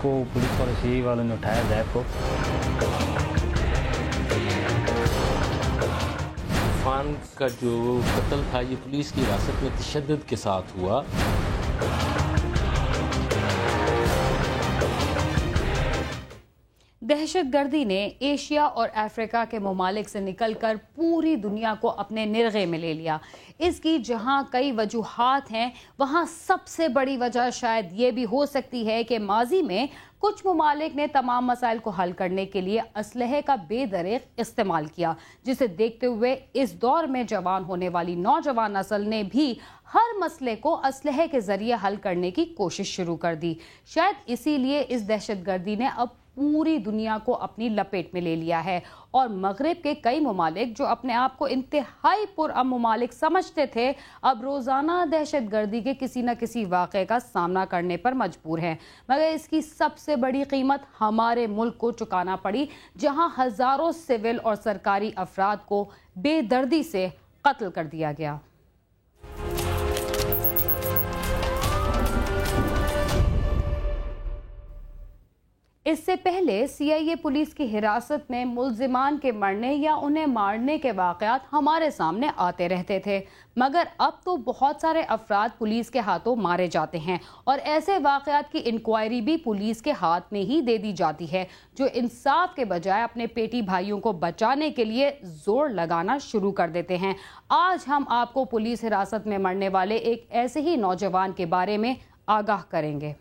उसको पुलिस और सी वालों ने उठाया जैद को। इरफान का जो कत्ल था ये पुलिस की हिरासत में तशद्दुद के साथ हुआ। दहशतगर्दी ने एशिया और अफ्रीका के ममालिक से निकलकर पूरी दुनिया को अपने निर्गे में ले लिया। इसकी जहां कई वजूहात हैं, वहां सबसे बड़ी वजह शायद ये भी हो सकती है कि माजी में कुछ ममालिक ने तमाम मसाइल को हल करने के लिए असलहे का बेदरेग इस्तेमाल किया, जिसे देखते हुए इस दौर में जवान होने वाली नौजवान नस्ल ने भी हर मसले को असलहे के जरिए हल करने की कोशिश शुरू कर दी। शायद इसीलिए इस दहशतगर्दी ने अब पूरी दुनिया को अपनी लपेट में ले लिया है और मगरिब के कई ममालिक जो अपने आप को इंतहाई पुरअमन ममालिक समझते थे, अब रोज़ाना दहशतगर्दी के किसी न किसी वाक़े का सामना करने पर मजबूर हैं। मगर इसकी सबसे बड़ी कीमत हमारे मुल्क को चुकाना पड़ी, जहां हज़ारों सिविल और सरकारी अफराद को बेदर्दी से कत्ल कर दिया गया। इससे पहले CIA पुलिस की हिरासत में मुल्जिमान के मरने या उन्हें मारने के वाक़यात हमारे सामने आते रहते थे, मगर अब तो बहुत सारे अफराद पुलिस के हाथों मारे जाते हैं और ऐसे वाक़यात की इंक्वायरी भी पुलिस के हाथ में ही दे दी जाती है, जो इंसाफ के बजाय अपने पेटी भाइयों को बचाने के लिए जोर लगाना शुरू कर देते हैं। आज हम आपको पुलिस हिरासत में मरने वाले एक ऐसे ही नौजवान के बारे में आगाह करेंगे।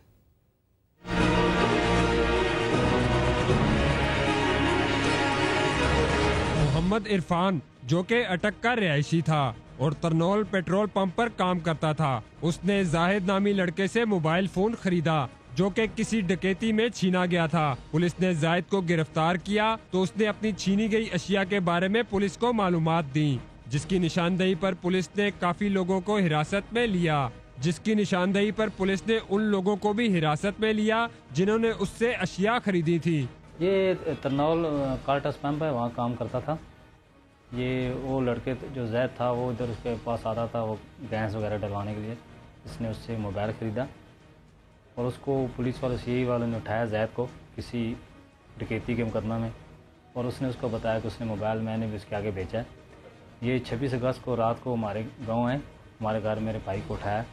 मोहम्मद इरफान, जो कि अटक का रिहायशी था और तरनौल पेट्रोल पंप पर काम करता था, उसने जाहिद नामी लड़के से मोबाइल फोन खरीदा जो कि किसी डकैती में छीना गया था। पुलिस ने जाहिद को गिरफ्तार किया तो उसने अपनी छीनी गई अशिया के बारे में पुलिस को मालूमात दी, जिसकी निशानदेही पर पुलिस ने काफी लोगों को हिरासत में लिया। पुलिस ने उन लोगों को भी हिरासत में लिया जिन्होंने उससे अशिया खरीदी थी। ये तरनौल कार्टस पंप है, वहाँ काम करता था। ये वो लड़के जो जैद था वो इधर उसके पास आता था, वो गैस वगैरह डलवाने के लिए। इसने उससे मोबाइल ख़रीदा और उसको पुलिस वाले CI वालों ने उठाया जैद को किसी डकैती के मुकदमा में, और उसने उसको बताया कि उसने मोबाइल मैंने भी उसके आगे बेचा है। ये 26 अगस्त को रात को हमारे गाँव आए, हमारे घर मेरे भाई को उठा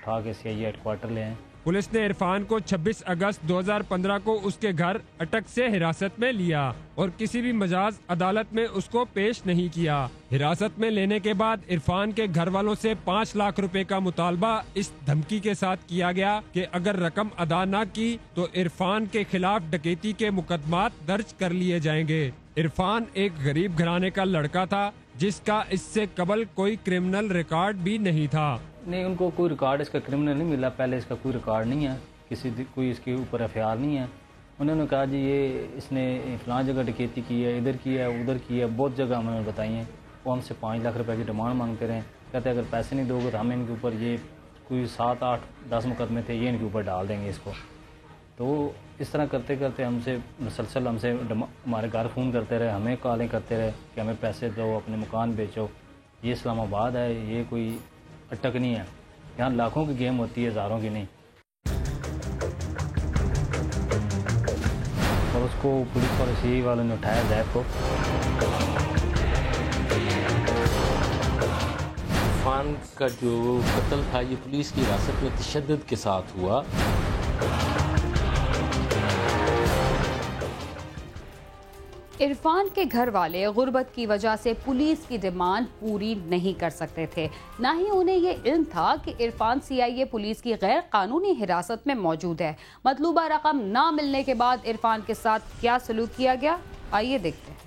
के CI हेडक्वार्टर ले आए। पुलिस ने इरफान को 26 अगस्त 2015 को उसके घर अटक से हिरासत में लिया और किसी भी मजाज अदालत में उसको पेश नहीं किया। हिरासत में लेने के बाद इरफान के घर वालों से 5 लाख रुपए का मुतालबा इस धमकी के साथ किया गया कि अगर रकम अदा न की तो इरफान के खिलाफ डकैती के मुकदमात दर्ज कर लिए जाएंगे। इरफान एक गरीब घराने का लड़का था जिसका इससे कबल कोई क्रिमिनल रिकॉर्ड भी नहीं था। नहीं, उनको कोई रिकॉर्ड इसका क्रिमिनल नहीं मिला, पहले इसका कोई रिकॉर्ड नहीं है, कोई इसके ऊपर FIR नहीं है। उन्होंने कहा जी ये इसने फलां जगह डकैती की है, इधर की है, उधर की है, बहुत जगह उन्होंने बताई हैं। वो हमसे 5 लाख रुपए की डिमांड मांगते रहे, कहते अगर पैसे नहीं दोगे तो हम इनके ऊपर ये कोई 7, 8, 10 मुकदमे थे, ये इनके ऊपर डाल देंगे इसको। तो इस तरह करते करते हमसे मुसलसल हमारे घर फ़ोन करते रहे, हमें कॉलें करते रहे कि हमें पैसे दो, अपने मकान बेचो। ये इस्लामाबाद है, ये कोई अटक नहीं है, यहाँ लाखों की गेम होती है, हज़ारों की नहीं। और उसको पुलिस और CI वालों ने उठाया जैद को। इरफान का जो कत्ल था ये पुलिस की हिरासत में तशद्दुद के साथ हुआ। इरफान के घर वाले गुर्बत की वजह से पुलिस की डिमांड पूरी नहीं कर सकते थे, ना ही उन्हें ये इल्म था कि इरफान CIA पुलिस की गैर कानूनी हिरासत में मौजूद है। मतलूबा रकम ना मिलने के बाद इरफान के साथ क्या सलूक किया गया, आइए देखते हैं।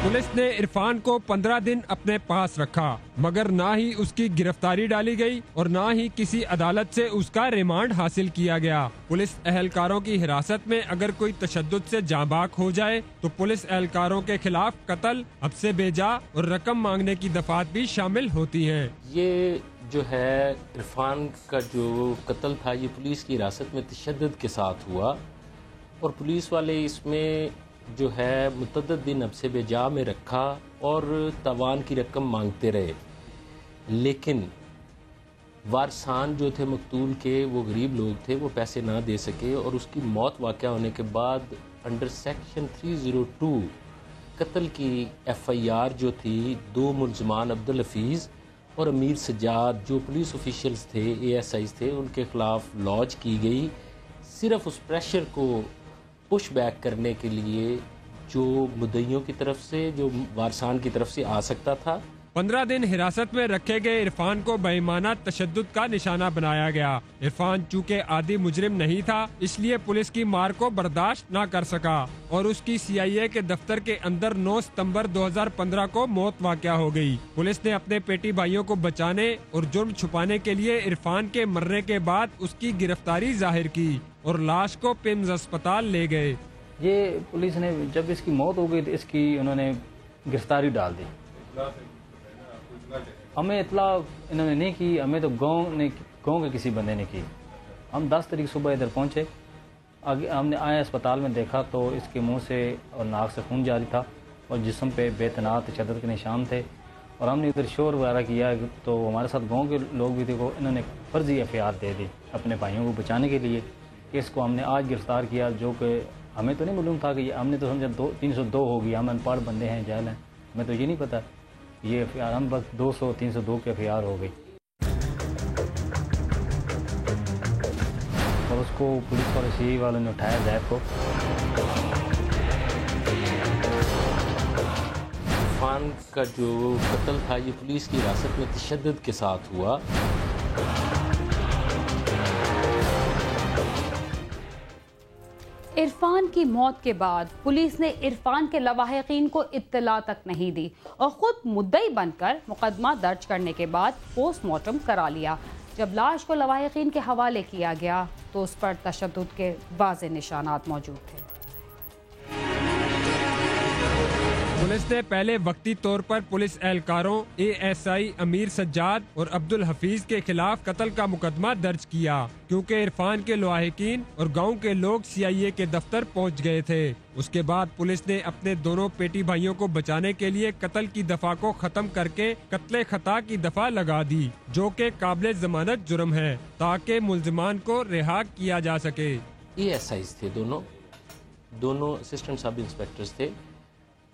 पुलिस ने इरफान को 15 दिन अपने पास रखा, मगर ना ही उसकी गिरफ्तारी डाली गई और ना ही किसी अदालत से उसका रिमांड हासिल किया गया। पुलिस एहलकारों की हिरासत में अगर कोई तशद्दुद से जांबाक हो जाए तो पुलिस एहलकारों के खिलाफ कत्ल, हब्से बेजा और रकम मांगने की दफात भी शामिल होती हैं। ये जो है इरफान का जो कत्ल था ये पुलिस की हिरासत में तशद्दुद के साथ हुआ और पुलिस वाले इसमें जो है मुतअद्दिद दिन हब्से बेजा में रखा और तवान की रकम मांगते रहे, लेकिन वारसान जो थे मकतूल के वो गरीब लोग थे, वो पैसे ना दे सके और उसकी मौत वाक़या होने के बाद अंडर सेक्शन 302 कत्ल की FIR जो थी 2 मुलजमान अब्दुल हफीज़ और अमीर सज्जाद जो पुलिस ऑफिशियल्स थे, ASIs थे, उनके ख़िलाफ़ लॉन्च की गई, सिर्फ़ उस प्रेशर को पुश बैक करने के लिए जो मुद्दइयों की तरफ से, जो वारसान की तरफ से आ सकता था। 15 दिन हिरासत में रखे गए इरफान को बेईमाना तशद्दुद का निशाना बनाया गया। इरफान चूँकि आदि मुजरिम नहीं था, इसलिए पुलिस की मार को बर्दाश्त न कर सका और उसकी CIA के दफ्तर के अंदर 9 सितंबर 2015 को मौत वाक़या हो गई। पुलिस ने अपने पेटी भाइयों को बचाने और जुर्म छुपाने के लिए इरफान के मरने के बाद उसकी गिरफ्तारी जाहिर की और लाश को पिम्स अस्पताल ले गए। ये पुलिस ने जब इसकी मौत हो गई तो इसकी उन्होंने गिरफ्तारी डाल दी। हमें इतला इन्होंने नहीं की, हमें तो गांव के किसी बंदे ने की। हम 10 तारीख सुबह इधर पहुंचे, आगे हमने आए अस्पताल में देखा तो इसके मुंह से और नाक से खून जारी था और जिस्म पे बेतनात तशद्दुद के निशान थे और हमने इधर शोर वगैरह किया तो हमारे साथ गांव के लोग भी थे, को इन्होंने फर्जी FIR दे दी अपने भाइयों को बचाने के लिए। इसको हमने आज गिरफ्तार किया, जो कि हमें तो नहीं मालूम था कि हमने तो समझा 302 होगी, हम अनपढ़ बंदे हैं, जहल हैं, हमें तो ये नहीं पता ये FIR, हम बस 302 की FIR हो गई और उसको पुलिस वाले CI वालों ने उठाया जैब को। इरफान का जो कत्ल था ये पुलिस की हिरासत में तशद्दुद के साथ हुआ। इरफान की मौत के बाद पुलिस ने इरफान के लवाहिकीन को इत्तला तक नहीं दी और खुद मुद्दई बनकर मुकदमा दर्ज करने के बाद पोस्टमार्टम करा लिया। जब लाश को लवाहिकीन के हवाले किया गया तो उस पर तशद्दुद के वाज़े निशानात मौजूद थे। पुलिस ने पहले वक्ती तौर पर पुलिस एहलकारों ASI अमीर सज्जाद और अब्दुल हफीज के खिलाफ कत्ल का मुकदमा दर्ज किया, क्योंकि इरफान के लवाहिकीन और गांव के लोग CIA के दफ्तर पहुंच गए थे। उसके बाद पुलिस ने अपने दोनों पेटी भाइयों को बचाने के लिए कत्ल की दफा को खत्म करके कत्ले खता की दफा लगा दी, जो कि काबिल जमानत जुर्म है, ताकि मुल्जिमान को रिहा किया जा सके। ASIs थे, दोनों असिस्टेंट सब इंस्पेक्टर्स थे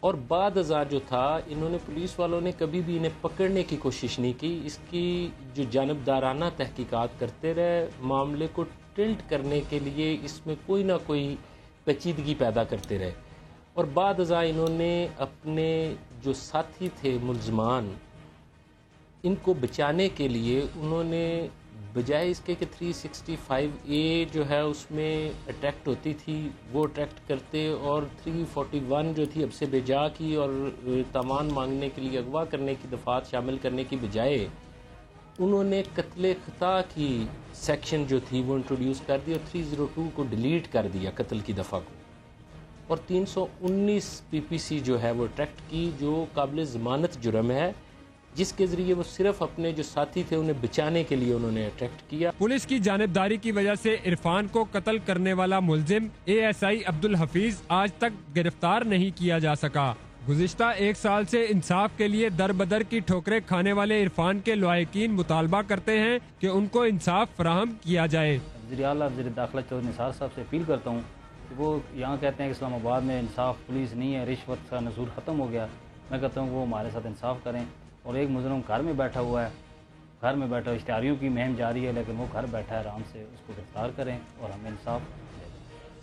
और बाद अज़ा जो था, इन्होंने पुलिस वालों ने कभी भी इन्हें पकड़ने की कोशिश नहीं की। इसकी जो जानबदाराना तहकीकात करते रहे, मामले को टिल्ट करने के लिए इसमें कोई ना कोई पेचीदगी पैदा करते रहे और बाद अज़ा इन्होंने अपने जो साथी थे मुल्ज़मान, इनको बचाने के लिए उन्होंने बजाय इसके कि 365A जो है उसमें अट्रैक्ट होती थी, वो अट्रैक्ट करते और 341 जो थी अब से बेजा की और तमान मांगने के लिए अगवा करने की दफात शामिल करने की बजाय उन्होंने कत्ले खता की सेक्शन जो थी वो इंट्रोड्यूस कर दी और 302 को डिलीट कर दिया कत्ल की दफ़ा को और 319 PPC जो है वो अट्रैक्ट की, जो काबिल ज़मानत जुर्म है, जिसके जरिए वो सिर्फ अपने जो साथी थे उन्हें बचाने के लिए उन्होंने अट्रैक्ट किया। पुलिस की जानिबदारी की वजह से इरफान को कत्ल करने वाला मुल्जिम ASI अब्दुल हफीज आज तक गिरफ्तार नहीं किया जा सका। गुज़िश्ता 1 साल से इंसाफ के लिए दर बदर की ठोकरें खाने वाले इरफान के लवाहिकीन मुतालबा करते हैं कि उनको इंसाफ फराहम किया जाए। वज़ीर आला वज़ीर दाखिला चौधरी निसार साहब से अपील करता हूँ कि वो यहाँ कहते हैं कि इस्लामाबाद में इंसाफ पुलिस नहीं है, रिश्वत का नसूर ख़त्म हो गया। मैं कहता हूँ वो हमारे साथ इंसाफ करें और एक मुजरम घर में बैठा हुआ है, घर में बैठा इश्तिहारियों की मुहिम जारी है, लेकिन वो घर बैठा है आराम से, उसको गिरफ्तार करें और हमें इंसाफ दें।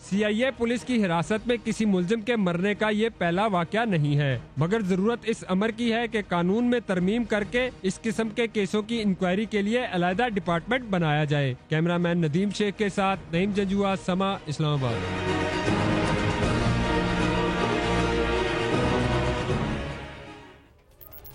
CIA पुलिस की हिरासत में किसी मुल्जिम के मरने का ये पहला वाक़या नहीं है, मगर जरूरत इस अमर की है कि कानून में तरमीम करके इस किस्म के केसों की इंक्वायरी के लिए अलहदा डिपार्टमेंट बनाया जाए। कैमरामैन नदीम शेख के साथ नईम जंजुआ, समा, इस्लामाबाद।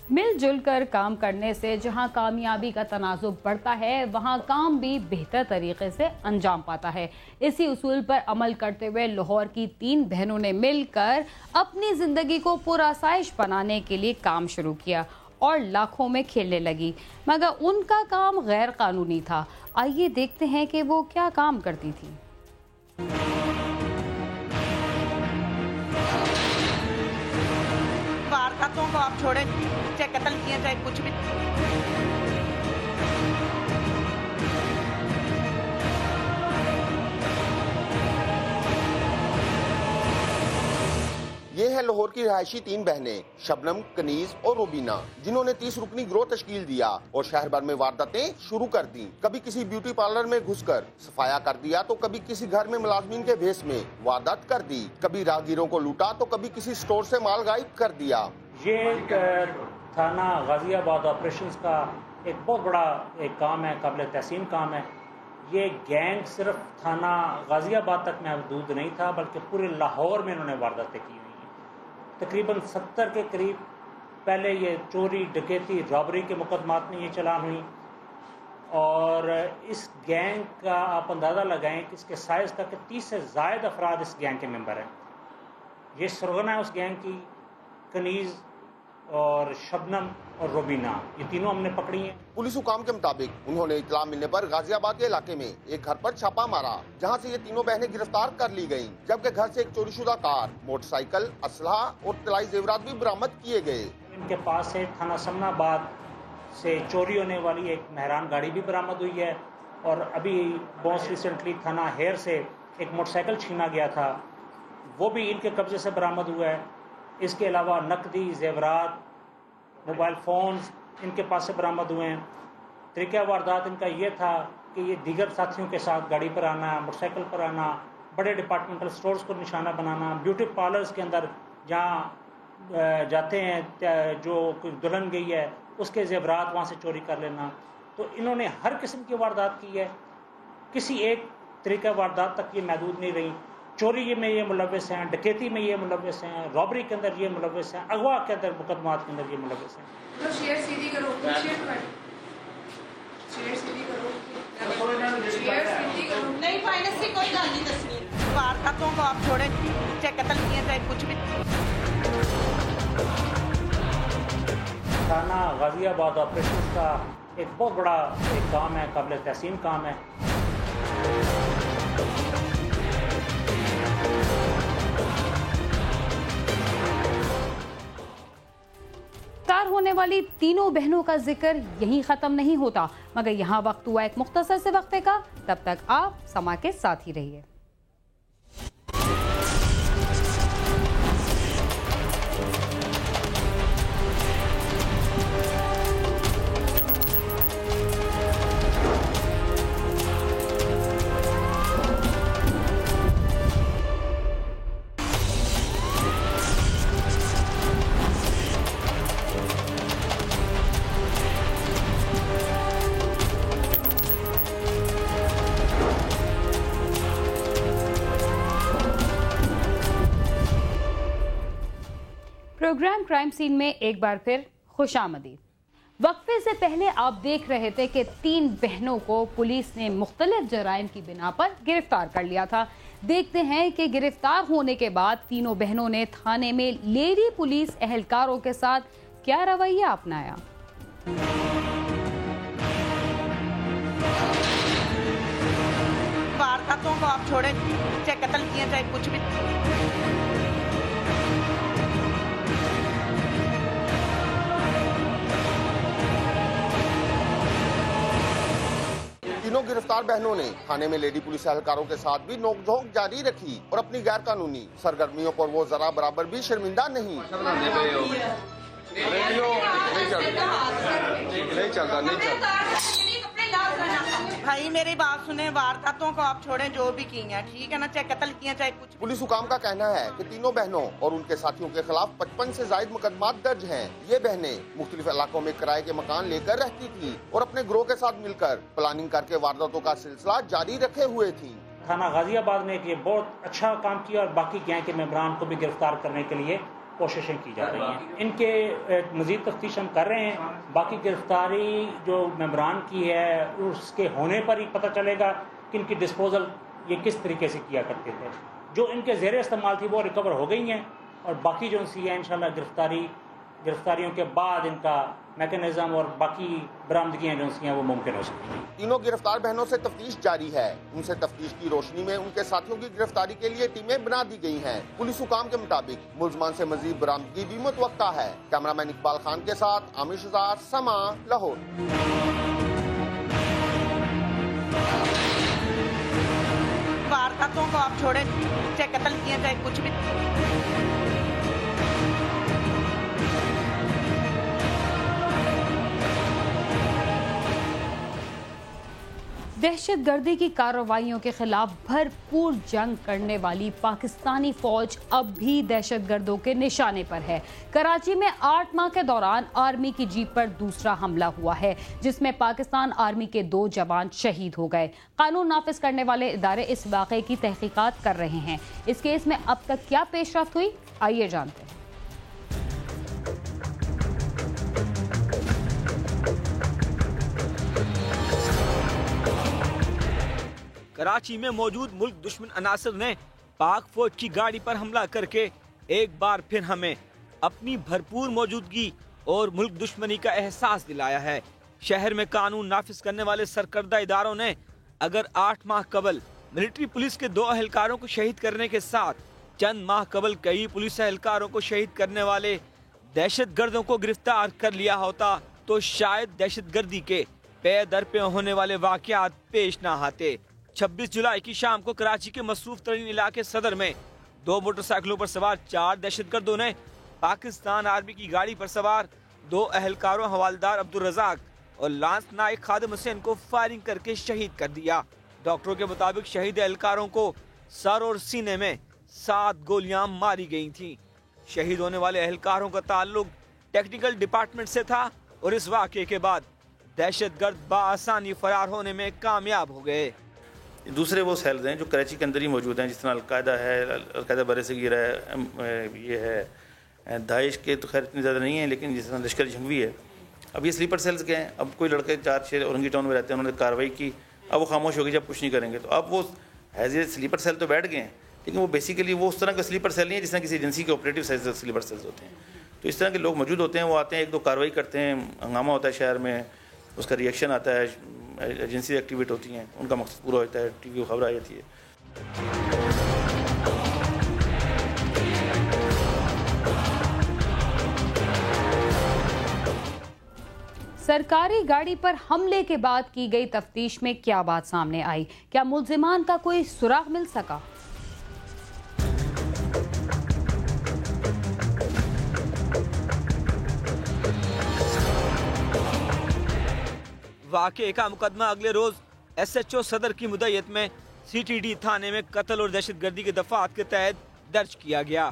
मिलजुल कर काम करने से जहां कामयाबी का तनाजुब बढ़ता है, वहां काम भी बेहतर तरीके से अंजाम पाता है। इसी उसूल पर अमल करते हुए लाहौर की 3 बहनों ने मिलकर अपनी जिंदगी को पुरआसाइश बनाने के लिए काम शुरू किया और लाखों में खेलने लगी, मगर उनका काम गैर कानूनी था। आइए देखते हैं कि वो क्या काम करती थी। वारदातों को आप छोड़ें, चाहे कत्ल किए चाहे कुछ भी। ये है लाहौर की रिहायशी 3 बहनें शबनम, कनीज और रूबीना, जिन्होंने 30 रुकनी गिरोह तश्कील दिया और शहर भर में वारदातें शुरू कर दी। कभी किसी ब्यूटी पार्लर में घुसकर सफाया कर दिया तो कभी किसी घर में मुलाजमीन के भेस में वारदात कर दी, कभी राहगीरों को लूटा तो कभी किसी स्टोर से माल गायब कर दिया। ये थाना गाजियाबाद ऑपरेशंस का एक बहुत बड़ा एक काम है, काबिल तहसीन काम है। ये गैंग सिर्फ थाना गाजियाबाद तक महदूद नहीं था, बल्कि पूरे लाहौर में इन्होंने वारदातें की हुई हैं। तकरीबन 70 के करीब पहले ये चोरी, डकैती, रॉबरी के मुकदमात में ये चलान हुई। और इस गैंग का आप अंदाज़ा लगाएं कि इसके साइज़ तक 30 से ज़ायद अफराद इस गैंग के मेंबर हैं। ये सरगना है उस गैंग की, कनीज़ और शबनम और रूबीना, ये तीनों हमने पकड़ी हैं। पुलिस हुकाम के मुताबिक उन्होंने इत्तला मिलने पर गाजियाबाद के इलाके में एक घर पर छापा मारा, जहां से ये तीनों बहनें गिरफ्तार कर ली गयीं, जबकि घर से एक चोरीशुदा कार, मोटरसाइकिल, असलहा और तलाई जेवरात भी बरामद किए गए। इनके पास से थाना समनाबाद से चोरी होने वाली एक मेहरान गाड़ी भी बरामद हुई है और अभी बहुत रिसेंटली थाना हेर से एक मोटरसाइकिल छीना गया था, वो भी इनके कब्जे से बरामद हुआ है। इसके अलावा नकदी, जेवरात, मोबाइल फ़ोन्स इनके पास से बरामद हुए हैं। तरीक़ा वारदात इनका ये था कि ये दीगर साथियों के साथ गाड़ी पर आना, मोटरसाइकिल पर आना, बड़े डिपार्टमेंटल स्टोर्स को निशाना बनाना, ब्यूटी पार्लर्स के अंदर जहाँ जाते हैं, जो कोई दुल्हन गई है उसके जेवरात वहाँ से चोरी कर लेना। तो इन्होंने हर किस्म की वारदात की है, किसी एक तरीक़ा वारदात तक ये महदूद नहीं रही। चोरी में ये मुलव्वस हैं, डकैती में ये मुलव्वस हैं, रॉबरी के अंदर ये मुलव्वस हैं, अगवा के अंदर मुकदमात के अंदर ये मुलव्वस हैं। तो शेयर सीधी करो, शेयर सीधी करो, शेयर सीधी करो। नहीं फाइनेंस की कोई गल नहीं दसनी। वारदातों को आप छोड़े, चाहे कत्ल किए चाहे कुछ भी। थाना गाजियाबाद ऑपरेशन का एक बहुत बड़ा एक काम है, काबिल तहसीन काम है। गिरफ्तार होने वाली तीनों बहनों का जिक्र यहीं खत्म नहीं होता, मगर यहाँ वक्त हुआ एक मुख्तसर से वक्फे का। तब तक आप समा के साथ ही रहिए। प्रोग्राम क्राइम सीन में एक बार फिर खुशामदीद। वक्फे से पहले आप देख रहे थे कि 3 बहनों को पुलिस ने मुख्तलिफ जराइम की बिना पर गिरफ्तार कर लिया था। देखते हैं कि गिरफ्तार होने के बाद तीनों बहनों ने थाने में लेडी पुलिस एहलकारों के साथ क्या रवैया अपनाया। वारदातों को आप छोड़े, चाहे कत्ल किए चाहे कुछ भी। तीनों गिरफ्तार बहनों ने थाने में लेडी पुलिस एहलकारों के साथ भी नोकझोंक जारी रखी और अपनी गैर कानूनी सरगर्मियों पर वो जरा बराबर भी शर्मिंदा नहीं। भाई मेरी बात सुने, वारदातों को आप छोड़े जो भी की हैं, ठीक है ना, चाहे कत्ल किए चाहे कुछ। पुलिस हुकाम का कहना है कि तीनों बहनों और उनके साथियों के खिलाफ 55 से ज्यादा मुकदमात दर्ज हैं। ये बहनें मुख्तलिफ इलाकों में किराए के मकान लेकर रहती थी और अपने ग्रोह के साथ मिलकर प्लानिंग करके वारदातों का सिलसिला जारी रखे हुए थी। थाना गाजियाबाद ने ये बहुत अच्छा काम किया और बाकी गैंग के मेंबरान को भी गिरफ्तार करने के लिए कोशिशें की जा रही हैं। इनके मजीद तफ्तीश हम कर रहे हैं। बाकी गिरफ्तारी जो मेंबरान की है उसके होने पर ही पता चलेगा कि इनकी डिस्पोजल ये किस तरीके से किया करते थे। जो इनके ज़ेरे इस्तेमाल थी वो रिकवर हो गई हैं और बाकी जो सी है इंशाल्लाह गिरफ्तारियों के बाद इनका मैकेनिज्म और बाकी बरामदगियाँ जो सी हैं वो मुमकिन हो सकती हैं। तीनों गिरफ्तार बहनों से तफ्तीश जारी है। उनसे तफ्तीश की रोशनी में उनके साथियों की गिरफ्तारी के लिए टीमें बना दी गई हैं। पुलिस हुकाम के मुताबिक मुलजमान से मजीद बरामदगी भी मुतवक्का है। कैमरामैन इकबाल खान के साथ आमिर शुजार, समा, लाहौर। वारदातों को आप छोड़े, चाहे कत्ल किए चाहे कुछ भी। दहशतगर्दी की कार्रवाइयों के खिलाफ भरपूर जंग करने वाली पाकिस्तानी फौज अब भी दहशतगर्दों के निशाने पर है। कराची में 8 माह के दौरान आर्मी की जीप पर दूसरा हमला हुआ है, जिसमें पाकिस्तान आर्मी के 2 जवान शहीद हो गए। कानून नाफिज करने वाले इदारे इस वाक़े की तहकीकात कर रहे हैं। इस केस में अब तक क्या पेशरफ्त हुई, आइए जानते हैं। कराची में मौजूद मुल्क दुश्मन अनासर ने पाक फौज की गाड़ी पर हमला करके एक बार फिर हमें अपनी भरपूर मौजूदगी और मुल्क दुश्मनी का एहसास दिलाया है। शहर में कानून नाफिज करने वाले सरकर्दा इदारों ने अगर 8 माह कबल मिलिट्री पुलिस के 2 अहलकारों को शहीद करने के साथ चंद माह कबल कई पुलिस अहलकारों को शहीद करने वाले दहशतगर्दों को गिरफ्तार कर लिया होता तो शायद दहशतगर्दी के पे दर पे होने वाले वाकयात पेश न आते। 26 जुलाई की शाम को कराची के मसरूफ तरीन इलाके सदर में 2 मोटरसाइकिलों पर सवार 4 दहशतगर्दों ने पाकिस्तान आर्मी की गाड़ी पर सवार 2 अहलकारों हवालदार अब्दुल रजाक और लांस नायक खादिम हुसैन को फायरिंग करके शहीद कर दिया। डॉक्टरों के मुताबिक शहीद एहलकारों को सर और सीने में 7 गोलियां मारी गई थीं। शहीद होने वाले एहलकारों का ताल्लुक टेक्निकल डिपार्टमेंट से था और इस वाक़े के बाद दहशतगर्द बाआसानी फरार होने में कामयाब हो गए। दूसरे वो सेल्स हैं जो कराची के अंदर ही मौजूद हैं, जिस तरह अलकायदा है, अलकायदा बरसगीरा है, ये है दाइश के तो खैर इतनी ज़्यादा नहीं है, लेकिन जिस तरह लश्कर जंगवी है। अब ये स्लीपर सेल्स के हैं। अब कोई लड़के 4-6 औरंगी टाउन में रहते हैं, उन्होंने कार्रवाई की, अब वो खामोश हो गई जब कुछ नहीं करेंगे। तो अब वो एज ए स्लीपर सेल तो बैठ गए हैं, लेकिन वो बेसिकली वो उस तरह का स्लीपर सेल नहीं है जिस तरह किसी एजेंसी के ऑपरेटिव स्लीपर सेल्स होते हैं। तो इस तरह के लोग मौजूद होते हैं, वो आते हैं, 1-2 कार्रवाई करते हैं, हंगामा होता है शहर में, उसका रिएक्शन आता है, एजेंसी एक्टिवेट होती हैं, उनका मकसद पूरा होता है, टीवी को खबर आ जाती है। सरकारी गाड़ी पर हमले के बाद की गई तफ्तीश में क्या बात सामने आई? क्या मुल्जिमान का कोई सुराग मिल सका? वाक़े का मुकदमा अगले रोज SHO सदर की मुद्दत में CTD थाने में कत्ल और दहशतगर्दी के दफात के तहत दर्ज किया गया।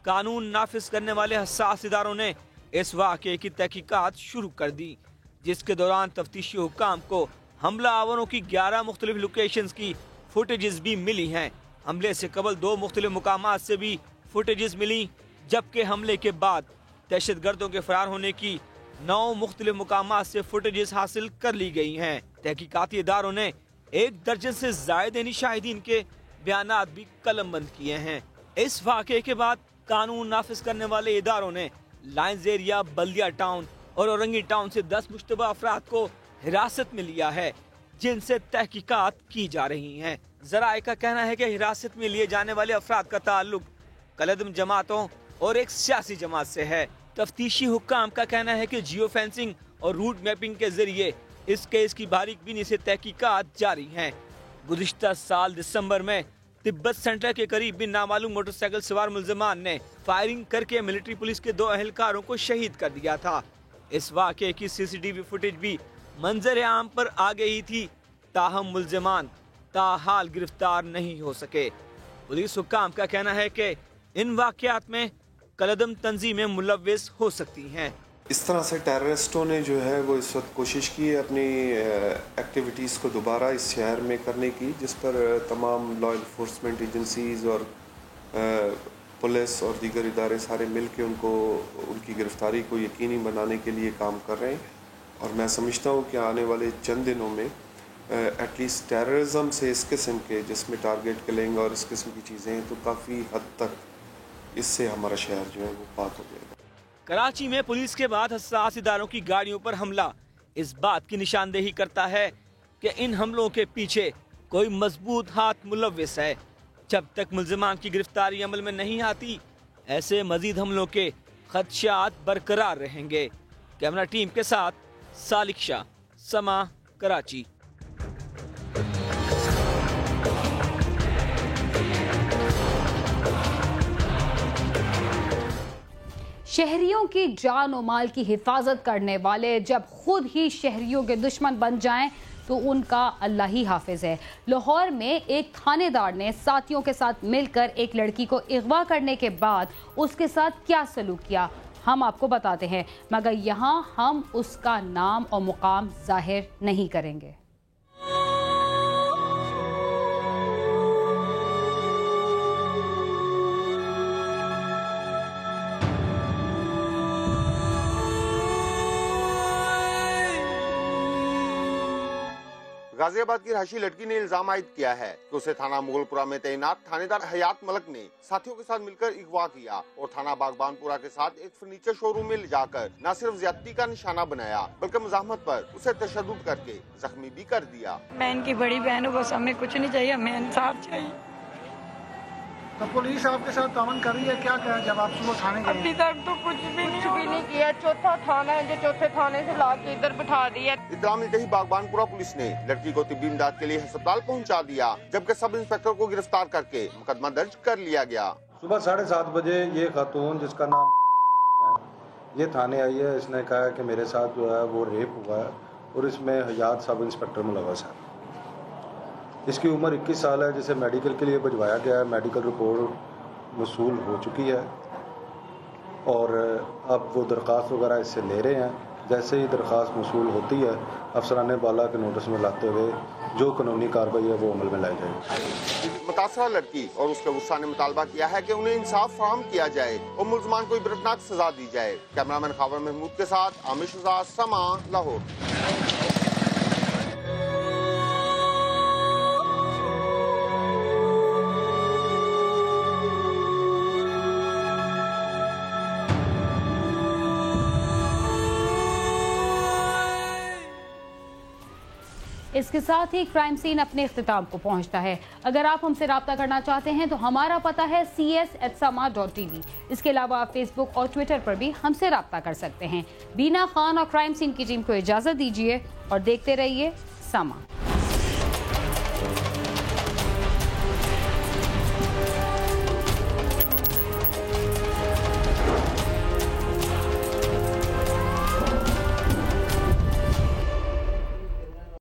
कानून नाफिज करने वाले हसास इदारों ने इस वाक़े की तहकीकात शुरू कर दी, जिसके दौरान तफ्तीशी हुक्काम को हमला आवरों की 11 मुख्तलिफ लोकेशंस की फुटेजेस भी मिली हैं। हमले से कबल 2 मुख्तलिफ मुकामात से भी फुटेजेस मिली, जबकि हमले के बाद दहशतगर्दों के फरार होने की 9 मुख्तलिफ मुकामात से फुटेजेस हासिल कर ली गई हैं। तहकीकाती इदारों ने 1 दर्जन से ज़ायद शाहिदीन के बयानात भी कलमबंद किए हैं। इस वाक़े के बाद कानून नाफिज करने वाले इदारों ने लाइन्स एरिया, बल्दिया टाउन और औरंगी टाउन से 10 मुश्तबा अफराद को हिरासत में लिया है, जिनसे तहकीकात की जा रही हैं। ज़राए का कहना है कि हिरासत में लिए जाने वाले अफराद का ताल्लुक कलदम जमातों और एक सियासी जमात से है। तफ्तीशी हुक्काम का कहना है कि जियो फेंसिंग और रूट मैपिंग के जरिए इस केस की बारीकबीनी से तहकीकात जारी हैं। गुज़िश्ता साल दिसंबर में तिब्बत सेंटर के करीब भी नामालूम मोटरसाइकिल सवार मुल्जिमान ने फायरिंग करके मिलिट्री पुलिस के 2 अहलकारों को शहीद कर दिया था। इस वाक़े की CCTV फुटेज भी मंजर आम पर आ गई थी, ताहम मुल्जिमान ताहाल गिरफ्तार नहीं हो सके। पुलिस हुक्काम का कहना है कि इन वाक़यात में कलदम तंजीमें मुलव्विस हो सकती हैं। इस तरह से टेररिस्टों ने जो है वो इस वक्त कोशिश की है अपनी एक्टिविटीज़ को दोबारा इस शहर में करने की, जिस पर तमाम लॉ इन्फोर्समेंट एजेंसीज़ और पुलिस और दीगर इदारे सारे मिल के उनकी गिरफ्तारी को यकीनी बनाने के लिए काम कर रहे हैं। और मैं समझता हूँ कि आने वाले चंद दिनों में एटलीस्ट टेररिज्म से इस किस्म के, जिसमें टारगेट किलिंग और इस किस्म की चीज़ें हैं, तो काफ़ी हद तक इससे हमारा शहर जो है वो पाक हो जाएगा। कराची में पुलिस के बाद हसास इदारों की गाड़ियों पर हमला इस बात की निशानदेही करता है कि इन हमलों के पीछे कोई मजबूत हाथ मुलव्विस है। जब तक मुल्जिमान की गिरफ्तारी अमल में नहीं आती, ऐसे मजीद हमलों के खदशात बरकरार रहेंगे। कैमरा टीम के साथ सालिक शाह, समा, कराची। शहरियों की जान और माल की हिफाजत करने वाले जब खुद ही शहरियों के दुश्मन बन जाएं तो उनका अल्लाह ही हाफिज है। लाहौर में एक थानेदार ने साथियों के साथ मिलकर एक लड़की को अगवा करने के बाद उसके साथ क्या सलूक किया, हम आपको बताते हैं, मगर यहाँ हम उसका नाम और मुकाम जाहिर नहीं करेंगे। गाजियाबाद की रहायशी लड़की ने इल्जाम आयद किया है कि उसे थाना मुगलपुरा में तैनात थानेदार हयात मलक ने साथियों के साथ मिलकर अगवा किया और थाना बागबानपुरा के साथ एक फर्नीचर शोरूम में ले जाकर न सिर्फ ज्यादती का निशाना बनाया बल्कि मुजाहमत पर उसे तशद्दुद करके जख्मी भी कर दिया। मैं इनकी बड़ी बहन हूँ, बस हमें कुछ नहीं चाहिए, हमें इंसाफ चाहिए। तो पुलिस आपके साथ तावन कर रही है, क्या कहा जब आप सुबह थाने गए? अभी तक तो कुछ भी नहीं किया। चौथा थाना है जो चौथे थाने से लाके इधर बिठा दिया। इत्तला मिलते ही बागबानपुरा पुलिस ने लड़की को तिब्बी इमदाद के लिए अस्पताल पहुंचा दिया, जबकि सब इंस्पेक्टर को गिरफ्तार करके मुकदमा दर्ज कर लिया गया। सुबह 7:30 बजे ये खातून जिसका नाम ये थाने आई है, इसने कहा कि मेरे साथ जो है वो रेप हुआ है और इसमें हयात सब इंस्पेक्टर मुलव्वस है। इसकी उम्र 21 साल है, जिसे मेडिकल के लिए भिजवाया गया है। मेडिकल रिपोर्ट वसूल हो चुकी है और अब वो दरख्वास्त वगैरह इससे ले रहे हैं। जैसे ही दरख्वास्त वसूल होती है, अफसरान बाला के नोटिस में लाते हुए जो कानूनी कार्रवाई है वो अमल में लाई जाएगी। मुतासरा लड़की और उसके गुस्सा ने मुतालबा किया है कि उन्हें इंसाफ फराहम किया जाए और मुल्ज़मान को इबरतनाक सजा दी जाए। कैमरामैन खावर महमूद के साथ आमिर शुजा, समा, लाहौर। इसके साथ ही क्राइम सीन अपने इख्तिताम को पहुंचता है। अगर आप हमसे रब्ता करना चाहते हैं तो हमारा पता है cs@sama.tv। इसके अलावा आप फेसबुक और ट्विटर पर भी हमसे रब्ता कर सकते हैं। बीना खान और क्राइम सीन की टीम को इजाज़त दीजिए और देखते रहिए समा।